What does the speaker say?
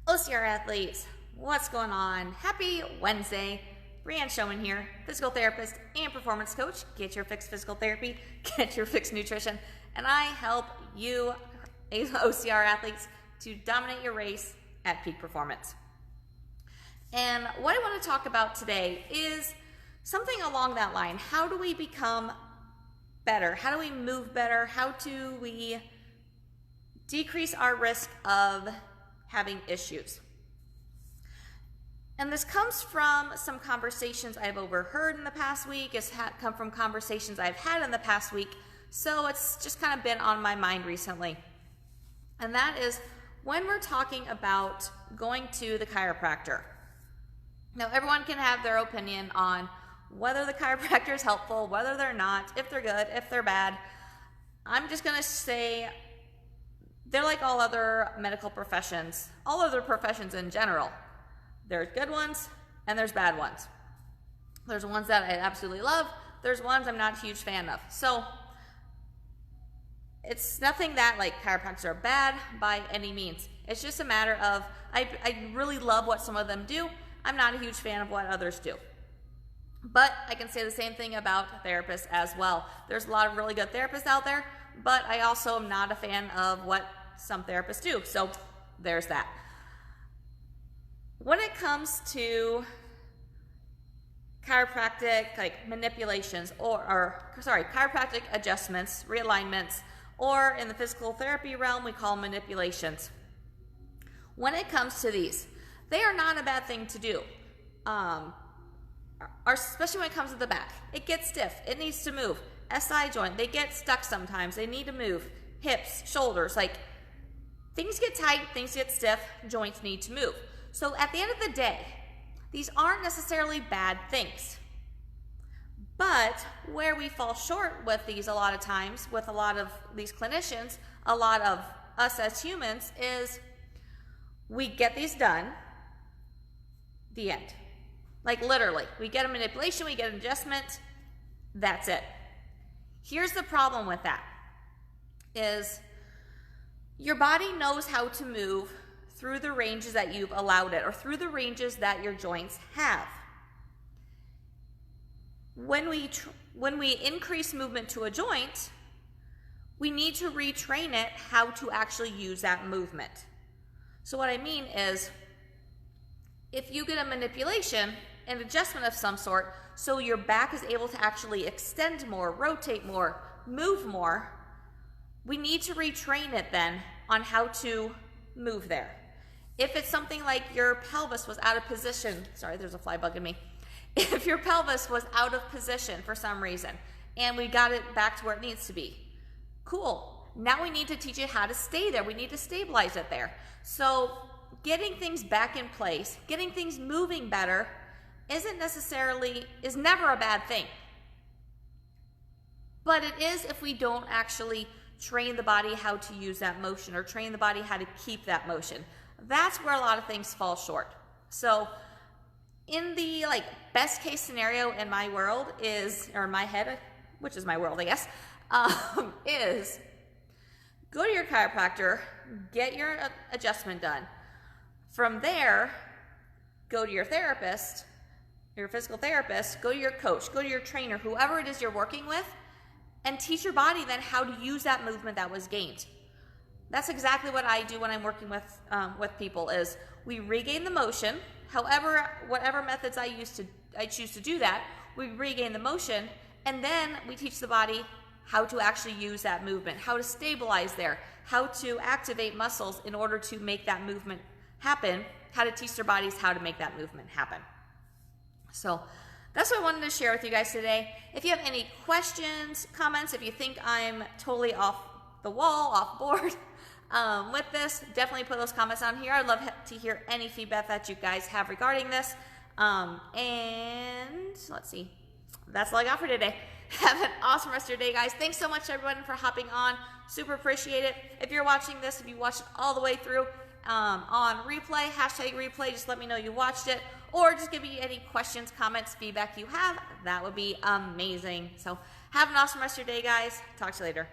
OCR athletes, what's going on? Happy Wednesday. Brianne Showman here, physical therapist and performance coach. Get your fixed physical therapy, get your fixed nutrition, and I help you OCR athletes to dominate your race at peak performance. And what I want to talk about today is something along that line. How do we become better? How do we move better? How do we decrease our risk of having issues? And this comes from some conversations I've overheard in the past week. It's come from conversations I've had in the past week. So it's just kind of been on my mind recently. And that is when we're talking about going to the chiropractor. Now, everyone can have their opinion on whether the chiropractor is helpful, whether they're not, if they're good, if they're bad. I'm just going to say they're like all other medical professions, all other professions in general. There's good ones and there's bad ones. There's ones that I absolutely love. There's ones I'm not a huge fan of. So it's nothing that like chiropractors are bad by any means. It's just a matter of I really love what some of them do. I'm not a huge fan of what others do. But I can say the same thing about therapists as well. There's a lot of really good therapists out there, but I also am not a fan of what some therapists do. So there's that. When it comes to chiropractic like manipulations chiropractic adjustments, realignments, or in the physical therapy realm, we call them manipulations. When it comes to these, they are not a bad thing to do. Especially when it comes to the back. It gets stiff. It needs to move. SI joint, they get stuck sometimes. They need to move. Hips, shoulders, like things get tight, things get stiff, joints need to move. So at the end of the day, these aren't necessarily bad things. But where we fall short with these a lot of times, with a lot of these clinicians, a lot of us as humans, is we get these done, the end. Like literally, we get a manipulation, we get an adjustment, that's it. Here's the problem with that, is your body knows how to move through the ranges that you've allowed it, or through the ranges that your joints have. When we increase movement to a joint, we need to retrain it how to actually use that movement. So what I mean is, if you get a manipulation, an adjustment of some sort, so your back is able to actually extend more, rotate more, move more, we need to retrain it then on how to move there. If it's something like your pelvis was out of position, sorry, there's a fly bugging me. If your pelvis was out of position for some reason, and we got it back to where it needs to be, cool. Now we need to teach it how to stay there. We need to stabilize it there. So getting things back in place, getting things moving better is never a bad thing. But it is if we don't actually train the body how to use that motion, or train the body how to keep that motion. That's where a lot of things fall short. So in the best case scenario in my world is, or in my head, which is my world, I guess, is go to your chiropractor, get your adjustment done. From there, go to your therapist, your physical therapist, go to your coach, go to your trainer, whoever it is you're working with, and teach your body then how to use that movement that was gained. That's exactly what I do when I'm working with people, is we regain the motion. However, whatever methods I choose to do that, we regain the motion, and then we teach the body how to actually use that movement, how to stabilize there, how to activate muscles in order to make that movement happen, how to teach their bodies how to make that movement happen. So that's what I wanted to share with you guys today. If you have any questions, comments, if you think I'm totally off the wall, off board with this, definitely put those comments on here. I'd love to hear any feedback that you guys have regarding this. And let's see, that's all I got for today. Have an awesome rest of your day, guys. Thanks so much, everyone, for hopping on. Super appreciate it. If you're watching this, if you watched it all the way through on replay, #replay, just let me know you watched it, or just give me any questions, comments, feedback you have. That would be amazing. So have an awesome rest of your day, guys. Talk to you later.